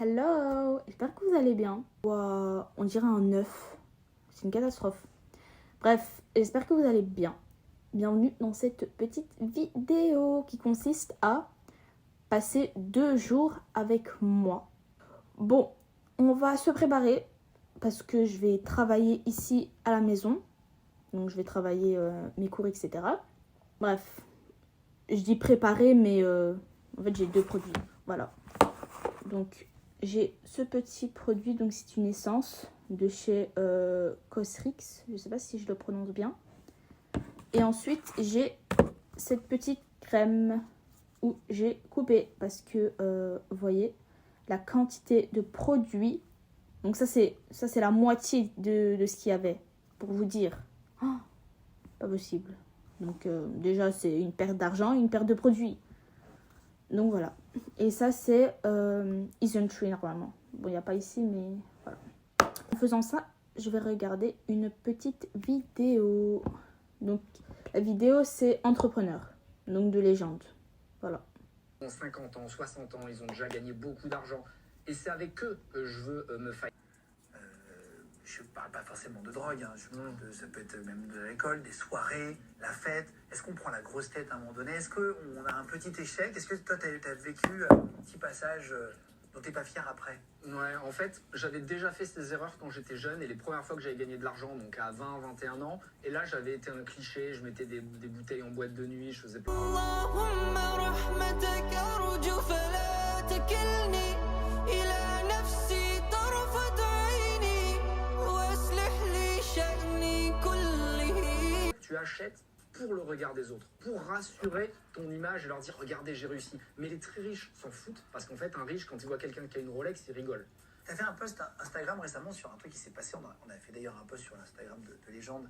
Hello, j'espère que vous allez bien. Wow, on dirait un œuf, c'est une catastrophe. Bref, j'espère que vous allez bien. Bienvenue dans cette petite vidéo qui consiste à passer 2 jours avec moi. Bon, on va se préparer parce que je vais travailler ici à la maison. Donc je vais travailler mes cours, etc. Bref, je dis préparer, mais en fait j'ai 2 produits. Voilà. Donc j'ai ce petit produit, donc c'est une essence de chez Cosrx. Je ne sais pas si je le prononce bien. Et ensuite j'ai cette petite crème où j'ai coupé parce que vous voyez la quantité de produits. Donc ça c'est la moitié de ce qu'il y avait, pour vous dire. Oh, pas possible. Donc déjà c'est une perte d'argent, une perte de produits. Donc voilà. Et ça c'est Isntree normalement. Bon, il n'y a pas ici, mais voilà. En faisant ça, je vais regarder une petite vidéo. Donc la vidéo c'est entrepreneur, donc de légende. Voilà. 50 ans, 60 ans, ils ont déjà gagné beaucoup d'argent. Et c'est avec eux que je veux me faire. Je parle pas forcément de drogue, hein. Ça peut être même de l'alcool, des soirées, la fête. Est-ce qu'on prend la grosse tête à un moment donné? Est-ce qu'on a un petit échec? Est-ce que toi, tu as vécu un petit passage dont tu n'es pas fier après? Ouais, en fait, j'avais déjà fait ces erreurs quand j'étais jeune et les premières fois que j'avais gagné de l'argent, donc à 20, 21 ans. Et là, j'avais été un cliché, je mettais des bouteilles en boîte de nuit, je faisais pas... Tu achètes pour le regard des autres, pour rassurer ton image et leur dire « Regardez, j'ai réussi ». Mais les très riches s'en foutent parce qu'en fait, un riche, quand il voit quelqu'un qui a une Rolex, il rigole. Tu as fait un post Instagram récemment sur un truc qui s'est passé. On a fait d'ailleurs un post sur l'Instagram de Légende.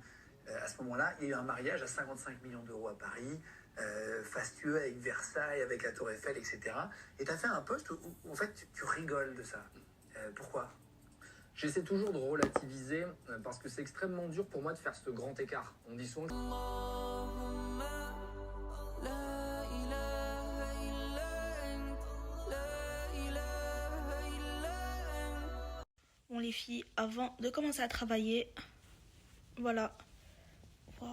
À ce moment-là, il y a eu un mariage à 55 millions d'euros à Paris, fastueux avec Versailles, avec la Tour Eiffel, etc. Et tu as fait un post où en fait, tu rigoles de ça. Pourquoi? J'essaie toujours de relativiser parce que c'est extrêmement dur pour moi de faire ce grand écart. On dit souvent que... Bon les filles, avant de commencer à travailler, voilà. Wow.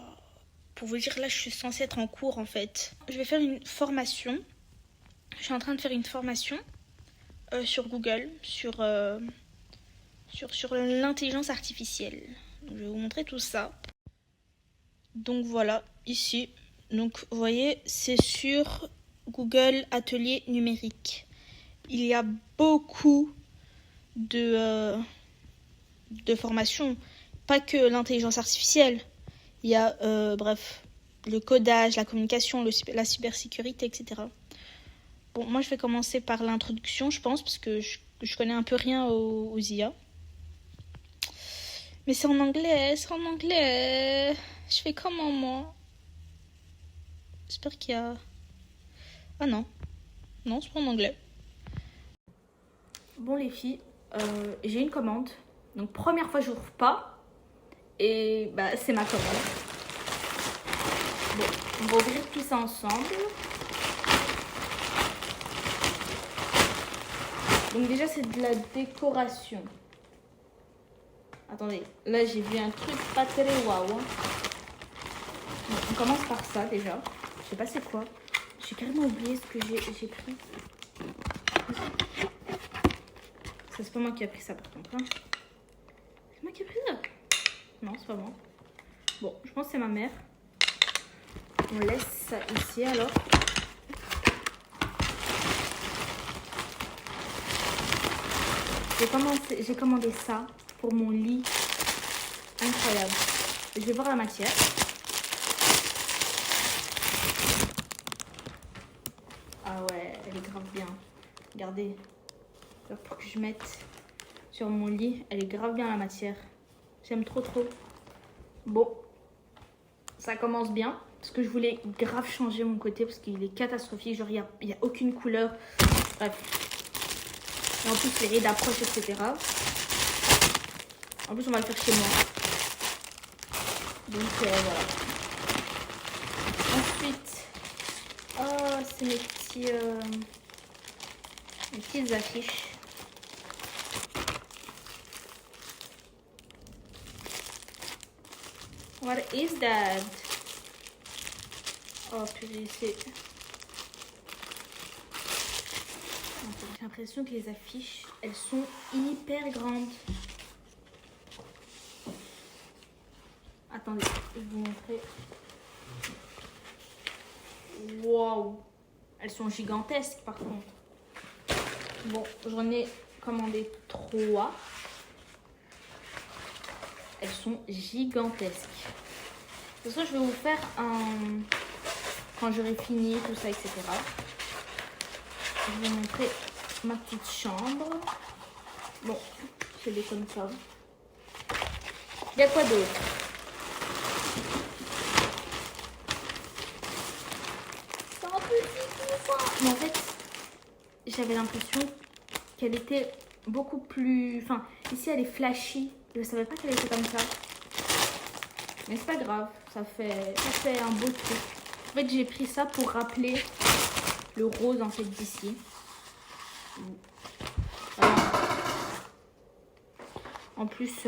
Pour vous dire, là je suis censée être en cours en fait. Je vais faire une formation. Je suis en train de faire une formation sur Google, sur l'intelligence artificielle. Donc, je vais vous montrer tout ça. Donc voilà, ici. Donc vous voyez, c'est sur Google Atelier numérique. Il y a beaucoup de formations, pas que l'intelligence artificielle. Il y a, bref, le codage, la communication, la cybersécurité, etc. Bon, moi je vais commencer par l'introduction, je pense, parce que je connais un peu rien aux IA. Mais c'est en anglais, Je fais comment, moi? J'espère qu'il y a... Ah non. Non, c'est pas en anglais. Bon, les filles, j'ai une commande. Donc, première fois, j'ouvre pas. Et bah, c'est ma commande. Bon, on va ouvrir tout ça ensemble. Donc, déjà, c'est de la décoration. Attendez, là j'ai vu un truc pas très waouh. Bon, on commence par ça déjà. Je sais pas c'est quoi. J'ai carrément oublié ce que j'ai pris. Ça c'est pas moi qui a pris ça par contre. Hein. C'est moi qui ai pris ça? Non, c'est pas moi. Bon, je pense que c'est ma mère. On laisse ça ici alors. J'ai commandé ça pour mon lit. Incroyable. Je vais voir la matière. Ah ouais, elle est grave bien. Regardez. Pour que je mette sur mon lit, elle est grave bien la matière. J'aime trop. Bon, ça commence bien. Parce que je voulais grave changer mon côté parce qu'il est catastrophique. Genre, il n'y a aucune couleur. Bref. Et en plus, les raies d'approche, etc. En plus, on va le faire chez moi. Donc, voilà. Ensuite, oh, c'est mes petites affiches. What is that? Oh purée, c'est... J'ai l'impression que les affiches, elles sont hyper grandes. Attendez, je vais vous montrer. Waouh! Elles sont gigantesques par contre. Bon, j'en ai commandé 3. Elles sont gigantesques. De toute façon, je vais vous faire un... Quand j'aurai fini tout ça, etc. Je vais vous montrer ma petite chambre. Bon, je l'ai comme ça. Il y a quoi d'autre? C'est un petit tout ça. Mais en fait, j'avais l'impression qu'elle était beaucoup plus... Enfin, ici, elle est flashy. Je savais pas qu'elle était comme ça. Mais c'est pas grave. Ça fait un beau truc. En fait, j'ai pris ça pour rappeler le rose, en fait, d'ici. Voilà. En plus,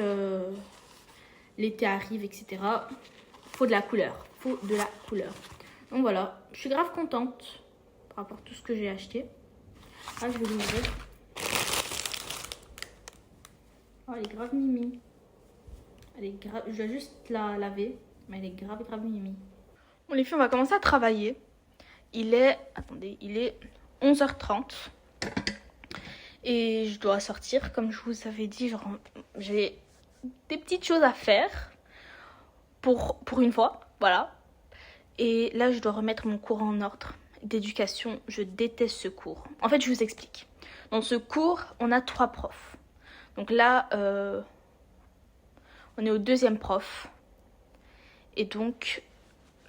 l'été arrive, etc. Faut de la couleur. Faut de la couleur. Donc voilà. Je suis grave contente par rapport à tout ce que j'ai acheté. Ah, je vais l'ouvrir. Oh, elle est grave mimi. Elle est grave... Je dois juste la laver. Mais elle est grave, grave mimi. Bon, les filles, on va commencer à travailler. Il est... Attendez, il est 11h30. Et je dois sortir. Comme je vous avais dit, genre, j'ai des petites choses à faire. Pour une fois. Voilà. Et là, je dois remettre mon cours en ordre d'éducation. Je déteste ce cours. En fait, je vous explique. Dans ce cours, on a 3 profs. Donc là, on est au 2e prof. Et donc,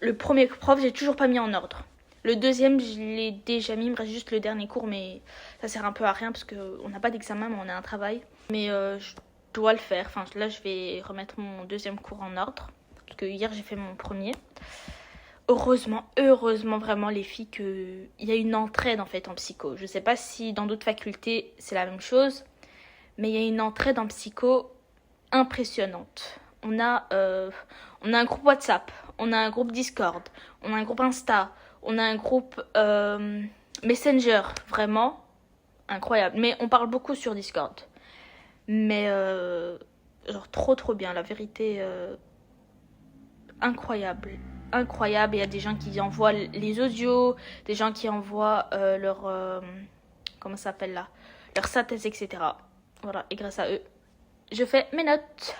le premier prof, j'ai toujours pas mis en ordre. Le 2e, je l'ai déjà mis. Il me reste juste le dernier cours, mais ça sert un peu à rien parce qu'on n'a pas d'examen, mais on a un travail. Mais je dois le faire. Enfin, là, je vais remettre mon 2e cours en ordre. Parce que hier, j'ai fait mon premier. Heureusement vraiment les filles qu'il y a une entraide en fait en psycho. Je sais pas si dans d'autres facultés c'est la même chose, mais il y a une entraide en psycho impressionnante. On a un groupe WhatsApp, on a un groupe Discord, on a un groupe Insta, on a un groupe Messenger, vraiment incroyable. Mais on parle beaucoup sur Discord. Mais genre trop bien, la vérité, incroyable. Incroyable. Il y a des gens qui envoient les audios, des gens qui envoient leur comment ça s'appelle là, leur synthèse, etc. Voilà, et grâce à eux, je fais mes notes.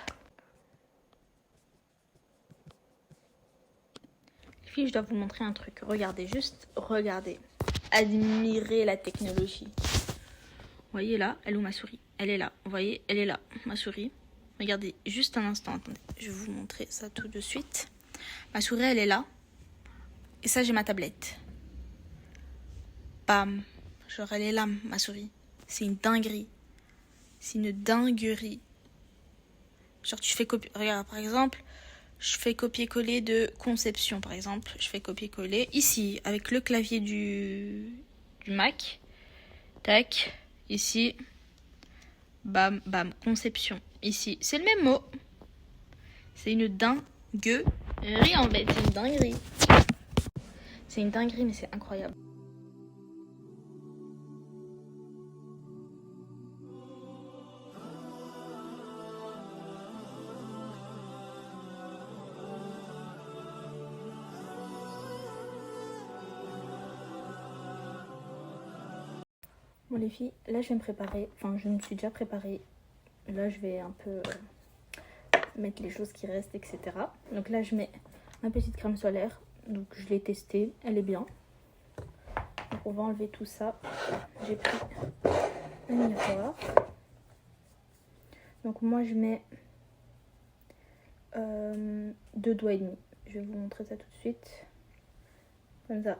Les filles, je dois vous montrer un truc. Regardez, juste regardez. Admirez la technologie. Vous voyez là, elle est où ma souris? Elle est là. Vous voyez, elle est là, ma souris. Regardez, juste un instant, attendez. Je vais vous montrer ça tout de suite. Ma souris, elle est là. Et ça, j'ai ma tablette. Bam. Genre, elle est là, ma souris. C'est une dinguerie. C'est une dinguerie. Genre, tu fais copier... Regarde, par exemple, je fais copier-coller de conception, par exemple. Je fais copier-coller. Ici, avec le clavier du Mac. Tac. Ici. Bam, bam. Conception. Ici. C'est le même mot. C'est une dinguerie, en fait. C'est une dinguerie. C'est une dinguerie, mais c'est incroyable. Bon les filles, là je vais me préparer. Enfin, je me suis déjà préparée. Là, je vais un peu mettre les choses qui restent, etc. Donc là, je mets ma petite crème solaire. Donc je l'ai testée, elle est bien. Donc on va enlever tout ça. J'ai pris un miroir. Donc moi je mets 2 doigts et demi. Je vais vous montrer ça tout de suite. Comme ça.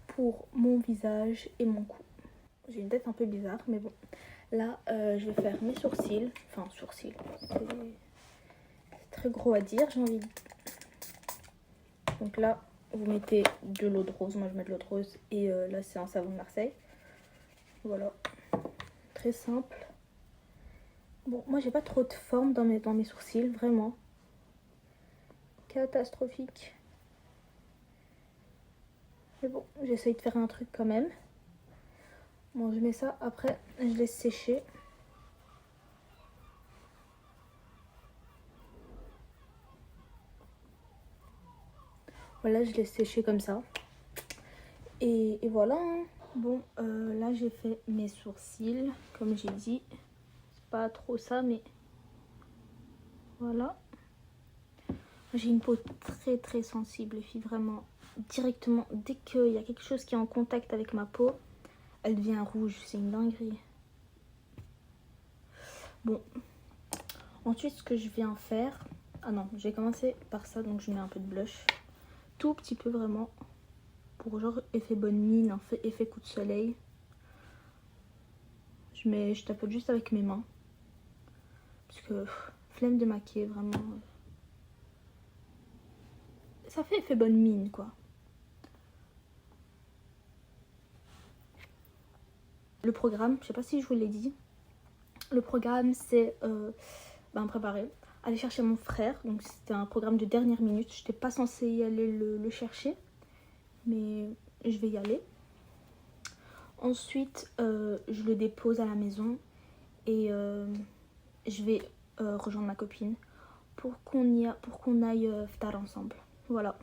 Pour mon visage et mon cou. J'ai une tête un peu bizarre, mais bon. Là, je vais faire mes sourcils. Enfin, sourcils. C'est très gros à dire, j'ai envie de... Donc là, vous mettez de l'eau de rose. Moi, je mets de l'eau de rose. Et là, c'est un savon de Marseille. Voilà. Très simple. Bon, moi j'ai pas trop de forme dans mes sourcils, vraiment. Catastrophique. Mais bon, j'essaye de faire un truc quand même. Bon, je mets ça, après je laisse sécher. Voilà, je laisse sécher comme ça. Et voilà. Hein. Bon, là j'ai fait mes sourcils, comme j'ai dit. C'est pas trop ça, mais voilà. J'ai une peau très très sensible, les filles, vraiment. Directement, dès qu'il y a quelque chose qui est en contact avec ma peau, elle devient rouge. C'est une dinguerie. Bon. Ensuite, ce que je viens faire... Ah non, je vais commencer par ça, donc je mets un peu de blush. Tout petit peu, vraiment. Pour genre effet bonne mine, effet coup de soleil. Je tapote juste avec mes mains. Parce que flemme de maquiller, vraiment. Ça fait effet bonne mine, quoi. Le programme, je sais pas si je vous l'ai dit. Le programme, c'est préparer. Aller chercher mon frère. Donc c'était un programme de dernière minute. Je n'étais pas censée y aller le chercher. Mais je vais y aller. Ensuite, je le dépose à la maison. Et je vais rejoindre ma copine. Pour qu'on aille ftar ensemble. Voilà.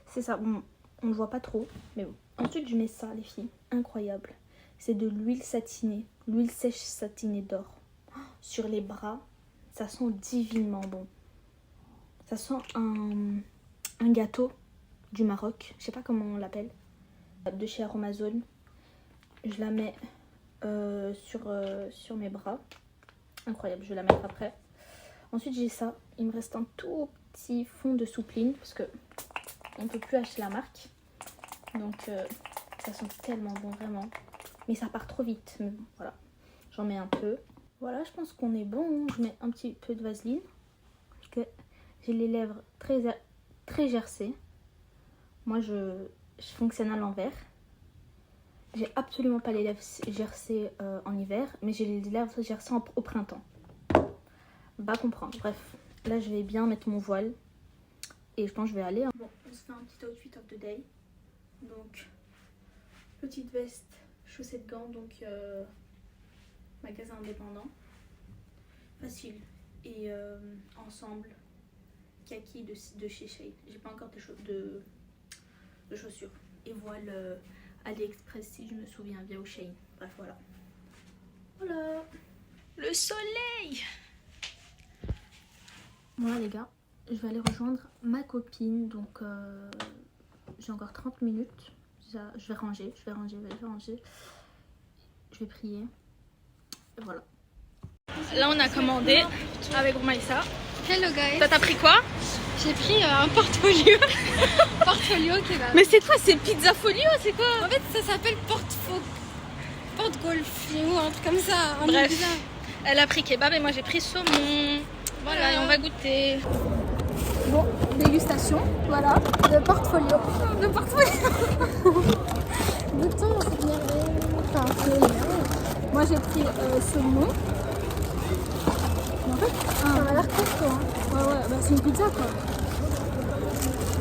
C'est ça. Bon, on ne voit pas trop. Mais bon. Ensuite, je mets ça, les filles. Incroyable. C'est de l'huile satinée. L'huile sèche satinée d'or. Sur les bras. Ça sent divinement bon. Ça sent un gâteau du Maroc. Je sais pas comment on l'appelle. De chez Aromazone. Je la mets sur mes bras. Incroyable. Je vais la mettre après. Ensuite, j'ai ça. Il me reste un tout petit fond de soupline. Parce que on ne peut plus acheter la marque. Donc, ça sent tellement bon, vraiment. Mais ça part trop vite. Mais bon, voilà. J'en mets un peu. Voilà, je pense qu'on est bon. Je mets un petit peu de vaseline. Parce que j'ai les lèvres très gercées. Moi, je fonctionne à l'envers. J'ai absolument pas les lèvres gercées en hiver. Mais j'ai les lèvres gercées au printemps. Va comprendre. Bref, là, je vais bien mettre mon voile. Et je pense que je vais aller. Bon, on se fait un petit outfit of the day. Donc, petite veste, chaussettes, gants. Donc, magasin indépendant. Facile. Et ensemble kaki de chez Shein. J'ai pas encore de chaussures. Et voile AliExpress si je me souviens bien au Shein. Bref, voilà. Voilà. Le soleil. Voilà les gars. Je vais aller rejoindre ma copine. Donc j'ai encore 30 minutes. Je vais ranger. Je vais prier. Et voilà. Là on a commandé avec Maïssa. Hello guys. T'as pris quoi? J'ai pris un portfolio. Portfolio kebab. Mais c'est quoi? C'est pizza folio? C'est quoi? En fait ça s'appelle porte-golfio, un truc comme ça. Un Bref. nom bizarre. Elle a pris kebab et moi j'ai pris saumon. Voilà, et on va goûter. Bon, dégustation, voilà, de portfolio. De portfolio. Goûtons, c'est merveilleux. Enfin, c'est merveilleux. Moi j'ai pris saumon. En fait, ça a l'air costaud. Hein. Ouais, bah c'est une pizza quoi.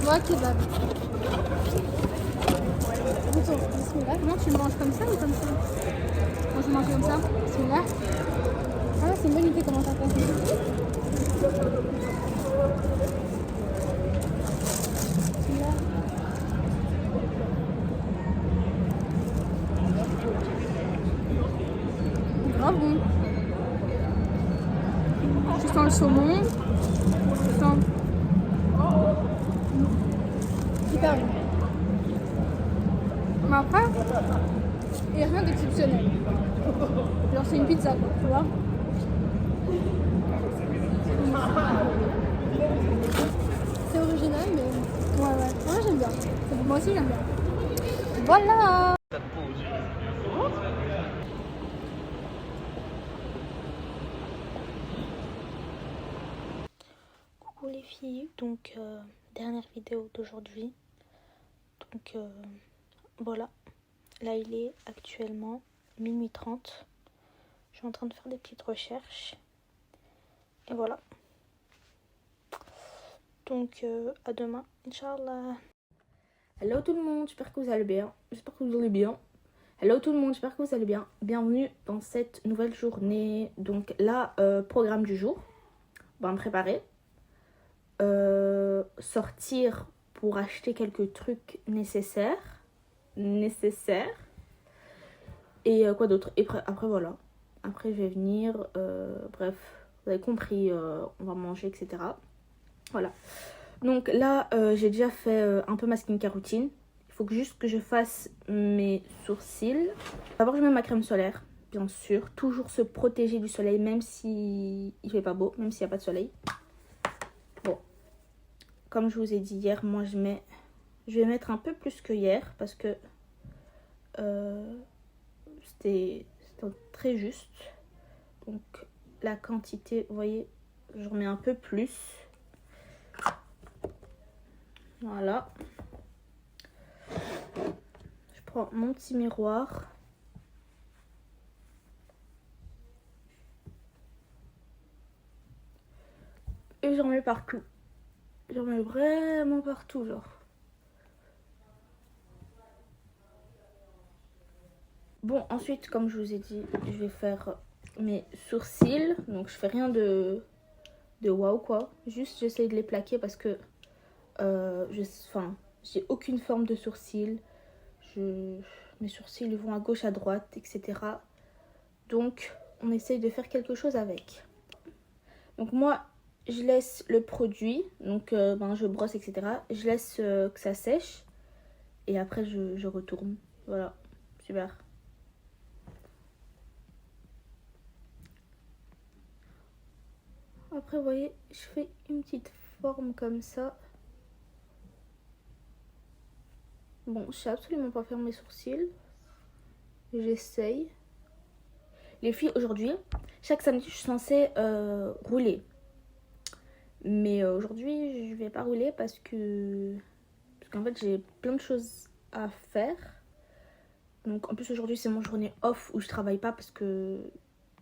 Moi, kebab. Goûtons, bismillah. Comment tu le manges comme ça ou comme ça? Moi je mange comme ça, bismillah. Ah ouais, c'est une bonne idée comment t'as fait. Grave bon. Tu sens le saumon. Tu sens... Super bon. Mais après, il n'y a rien d'exceptionnel. Genre c'est une pizza quoi, tu vois. C'est original mais... Ouais, j'aime bien. Moi aussi j'aime bien. Voilà. Coucou les filles, donc dernière vidéo d'aujourd'hui. Donc voilà, là il est actuellement minuit 30. Je suis en train de faire des petites recherches. Et voilà. Donc, à demain, Inch'Allah. Hello tout le monde, j'espère que vous allez bien. Hello tout le monde, j'espère que vous allez bien. Bienvenue dans cette nouvelle journée. Donc là, programme du jour. On va me préparer. Sortir pour acheter quelques trucs nécessaires. Et quoi d'autre? Et après voilà. Après je vais venir. Bref, vous avez compris, on va manger, etc. Voilà. Donc là, j'ai déjà fait un peu ma skincare routine. Il faut juste que je fasse mes sourcils. D'abord, je mets ma crème solaire, bien sûr. Toujours se protéger du soleil, même si il fait pas beau, même s'il n'y a pas de soleil. Bon, comme je vous ai dit hier, moi je vais mettre un peu plus que hier parce que c'était très juste. Donc la quantité, vous voyez, je remets un peu plus. Voilà. Je prends mon petit miroir. Et j'en mets partout. J'en mets vraiment partout, genre. Bon, ensuite, comme je vous ai dit, je vais faire mes sourcils. Donc, je fais rien de waouh, quoi. Juste, j'essaye de les plaquer parce que j'ai aucune forme de sourcils. Mes sourcils ils vont à gauche, à droite, etc. Donc, on essaye de faire quelque chose avec. Donc, moi, je laisse le produit. Donc, je brosse, etc. Je laisse que ça sèche. Et après, je retourne. Voilà, super. Après, vous voyez, je fais une petite forme comme ça. Bon, je sais absolument pas faire mes sourcils. J'essaye. Les filles, aujourd'hui, chaque samedi, je suis censée rouler. Mais aujourd'hui, je vais pas rouler parce qu'en fait, j'ai plein de choses à faire. Donc, en plus, aujourd'hui, c'est mon journée off où je travaille pas parce que...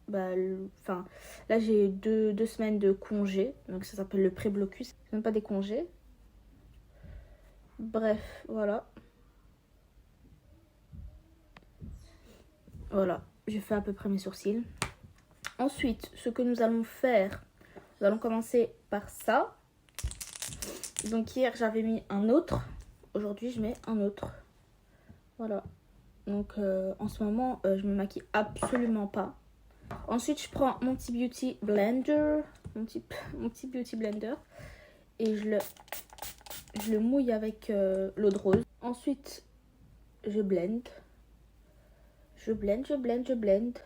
là, j'ai deux semaines de congé. Donc, ça s'appelle le pré-blocus. C'est même pas des congés. Bref, voilà. Voilà, j'ai fait à peu près mes sourcils. Ensuite, ce que nous allons faire, nous allons commencer par ça. Donc hier, j'avais mis un autre. Aujourd'hui, je mets un autre. Voilà. Donc en ce moment, je me maquille absolument pas. Ensuite, je prends mon petit beauty blender. Mon petit beauty blender. Et je le mouille avec l'eau de rose. Ensuite, je blende. Je blende.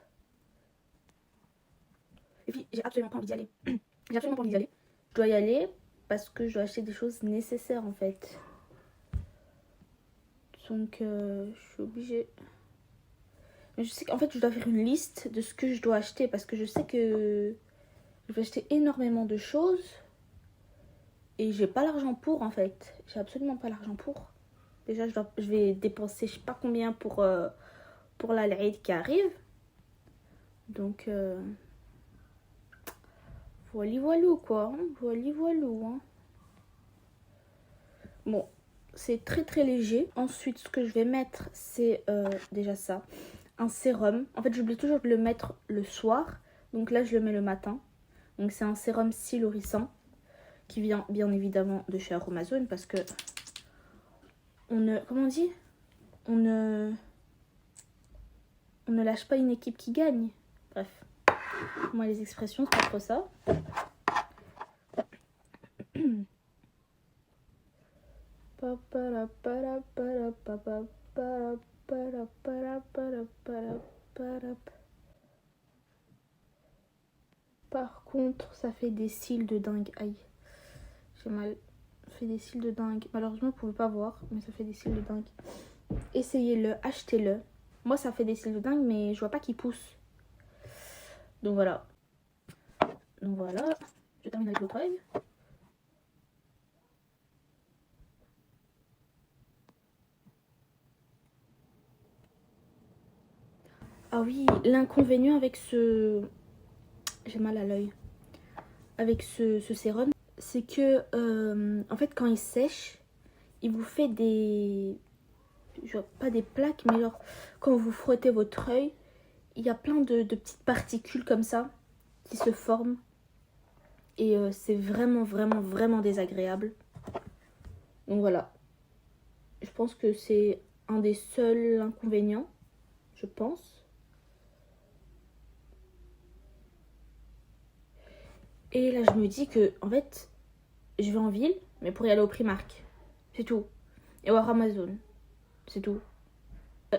Et puis, j'ai absolument pas envie d'y aller. Je dois y aller parce que je dois acheter des choses nécessaires en fait. Donc, je suis obligée. Mais je sais qu'en fait, je dois faire une liste de ce que je dois acheter parce que je sais que je vais acheter énormément de choses et j'ai pas l'argent pour en fait. J'ai absolument pas l'argent pour. Déjà, je vais dépenser je sais pas combien pour la l'Aïd qui arrive. Donc, voilou quoi. Voilou. Hein. Bon, c'est très très léger. Ensuite, ce que je vais mettre, c'est déjà ça. Un sérum. En fait, j'oublie toujours de le mettre le soir. Donc là, je le mets le matin. Donc c'est un sérum silorissant qui vient bien évidemment de chez Aromazone parce que comment on dit, on ne lâche pas une équipe qui gagne. Bref, moi les expressions c'est pas trop ça. Par contre, ça fait des cils de dingue. Aïe, j'ai mal. Ça fait des cils de dingue. Malheureusement, vous pouvez pas voir, mais ça fait des cils de dingue. Essayez-le, achetez-le. Moi, ça fait des cils de dingue, mais je vois pas qu'ils poussent. Donc voilà. Je termine avec l'autre œil. Ah oui, l'inconvénient avec ce... J'ai mal à l'œil. Avec ce sérum, c'est que, en fait, quand il sèche, il vous fait des... Genre, pas des plaques, mais genre, quand vous frottez votre œil, il y a plein de petites particules comme ça qui se forment. Et c'est vraiment désagréable. Donc voilà. Je pense que c'est un des seuls inconvénients. Je pense. Et là, je me dis que, en fait, je vais en ville, mais pour y aller au Primark. C'est tout. Et au Amazon. C'est tout.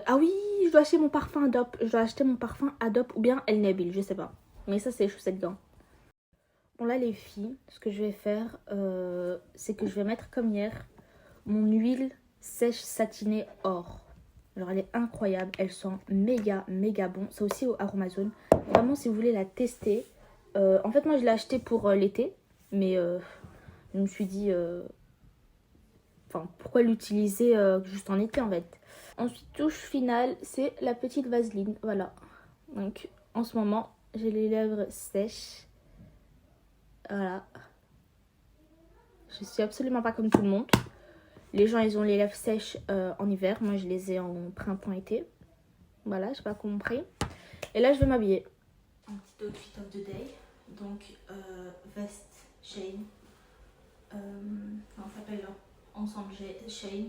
Ah oui, je dois acheter mon parfum Adobe. Je dois acheter mon parfum Adobe ou bien El Nabil, je sais pas. Mais ça, c'est les chaussettes gants. Bon là, les filles, ce que je vais faire, c'est que je vais mettre comme hier mon huile sèche satinée or. Alors, elle est incroyable. Elle sent méga bon. C'est aussi au Aromazone. Vraiment, si vous voulez la tester. En fait, moi, je l'ai acheté pour l'été. Mais je me suis dit... Enfin, pourquoi l'utiliser juste en été, en fait. Ensuite, touche finale, c'est la petite vaseline. Voilà. Donc, en ce moment, j'ai les lèvres sèches. Voilà. Je suis absolument pas comme tout le monde. Les gens, ils ont les lèvres sèches en hiver. Moi, je les ai en printemps-été. Voilà, j'ai pas compris. Et là, je vais m'habiller. Un petit outfit of the day. Donc, veste Shein. On s'appelle là. Ensemble, j'ai Shein.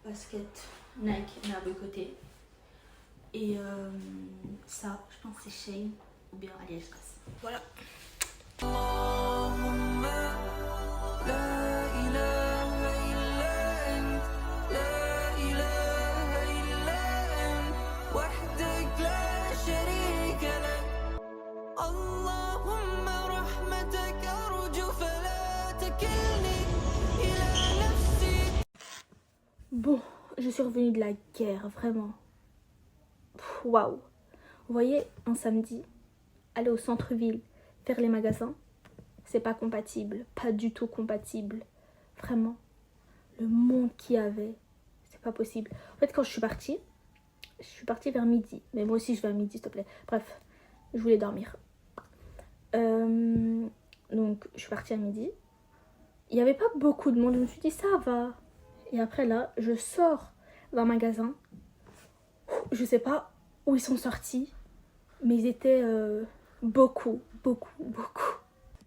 Basket Nike, mais à côté. Et ça, je pense que c'est Shein ou bien AliExpress. Voilà. Bon, je suis revenue de la guerre, vraiment. Waouh. Vous voyez, un samedi, aller au centre-ville, faire les magasins, c'est pas compatible. Pas du tout compatible. Vraiment. Le monde qu'il y avait, c'est pas possible. En fait, quand je suis partie vers midi. Mais moi aussi, je vais à midi, s'il te plaît. Bref, je voulais dormir. Donc, je suis partie à midi. Il n'y avait pas beaucoup de monde. Je me suis dit, ça va. Et après, là, je sors d'un magasin. Je sais pas où ils sont sortis. Mais ils étaient beaucoup. Je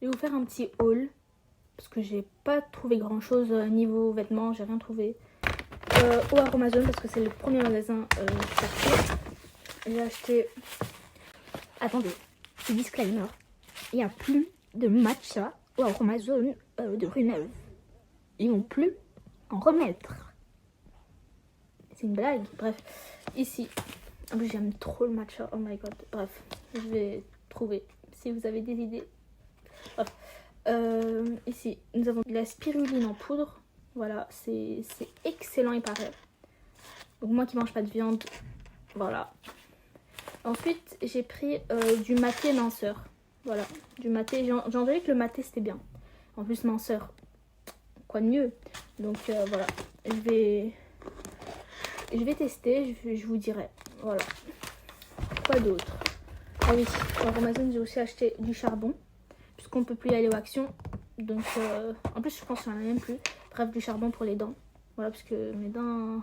vais vous faire un petit haul. Parce que j'ai pas trouvé grand chose niveau vêtements. J'ai rien trouvé. Au Aromazone, parce que c'est le premier magasin que j'ai acheté. J'ai acheté... Attendez, petit disclaimer. Il n'y a plus de matcha au Aromazone de rue Neuve. Ils vont plus en remettre. C'est une blague. Bref, ici. En plus, j'aime trop le matcha. Oh my god. Bref, je vais trouver si vous avez des idées. Bref. Ici, nous avons de la spiruline en poudre. Voilà, c'est excellent, il paraît. Donc moi qui mange pas de viande, voilà. Ensuite, j'ai pris du maté minceur. Voilà, du maté. J'ai entendu que le maté, c'était bien. En plus, minceur, quoi de mieux. Donc voilà, je vais tester, je vous dirai. Voilà. Quoi d'autre? Ah oui, sur Amazon, j'ai aussi acheté du charbon. Puisqu'on peut plus y aller aux actions. Donc, en plus, je pense qu'il n'y en a même plus. Bref, du charbon pour les dents. Voilà, parce que mes dents,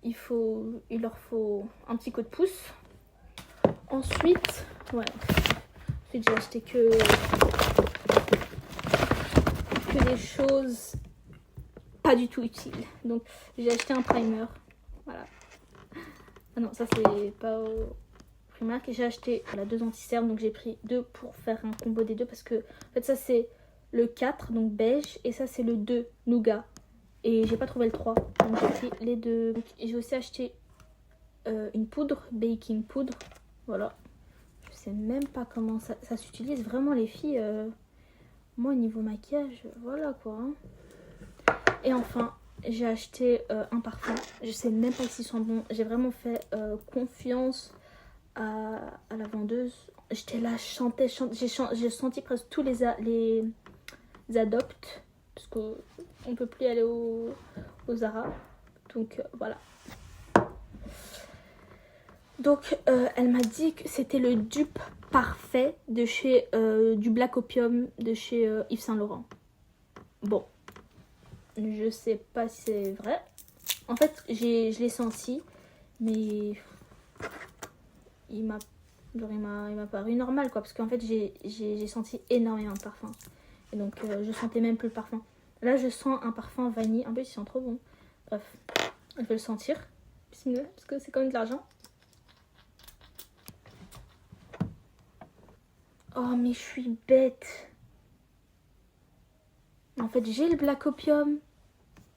il leur faut un petit coup de pouce. Ensuite, ouais. Ensuite, j'ai acheté que des choses pas du tout utiles. Donc, j'ai acheté un primer. Voilà. Ah non, ça, c'est pas au Primark. J'ai acheté voilà, 2 anti-cernes. Donc, j'ai pris 2 pour faire un combo des deux. Parce que, en fait, ça, c'est le 4, donc beige. Et ça, c'est le 2, nougat. Et j'ai pas trouvé le 3. Donc, j'ai pris les deux. J'ai aussi acheté une poudre, baking poudre. Voilà. Je sais même pas comment ça s'utilise. Vraiment, les filles, moi, au niveau maquillage, voilà quoi. Hein. Et enfin, j'ai acheté un parfum. Je sais même pas s'ils sont bons. J'ai vraiment fait confiance à la vendeuse. J'étais là, je chantais. J'ai senti presque tous les adoptes. Parce qu'on peut plus aller au Zara. Donc voilà. Donc elle m'a dit que c'était le dupe parfait de chez du Black Opium de chez Yves Saint Laurent. Bon, je sais pas si c'est vrai. En fait, je l'ai senti, mais il m'a paru normal quoi, parce qu'en fait j'ai senti énormément de parfum. Et donc je sentais même plus le parfum. Là je sens un parfum vanille, un peu il sent trop bon. Bref, je vais le sentir. Bismillah, parce que c'est quand même de l'argent. Oh mais je suis bête. En fait j'ai le Black Opium,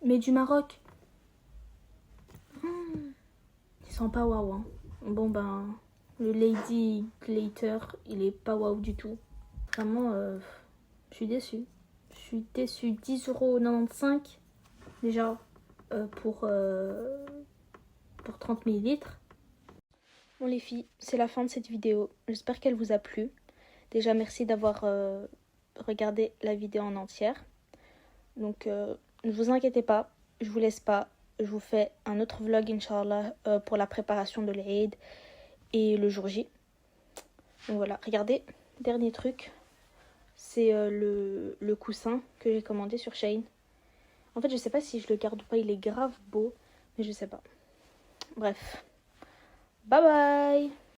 mais du Maroc. Il sent pas waouh hein. Bon ben, le Lady Glitter, il est pas waouh du tout. Vraiment, je suis déçue. Je suis déçue. 10,95 € déjà pour 30 ml. Bon les filles, c'est la fin de cette vidéo. J'espère qu'elle vous a plu. Déjà merci d'avoir regardé la vidéo en entière. Donc ne vous inquiétez pas, je vous laisse pas. Je vous fais un autre vlog Inch'Allah pour la préparation de l'Eid et le jour J. Donc voilà, regardez, dernier truc. C'est le coussin que j'ai commandé sur Shein. En fait je sais pas si je le garde ou pas, il est grave beau. Mais je sais pas. Bref. Bye bye.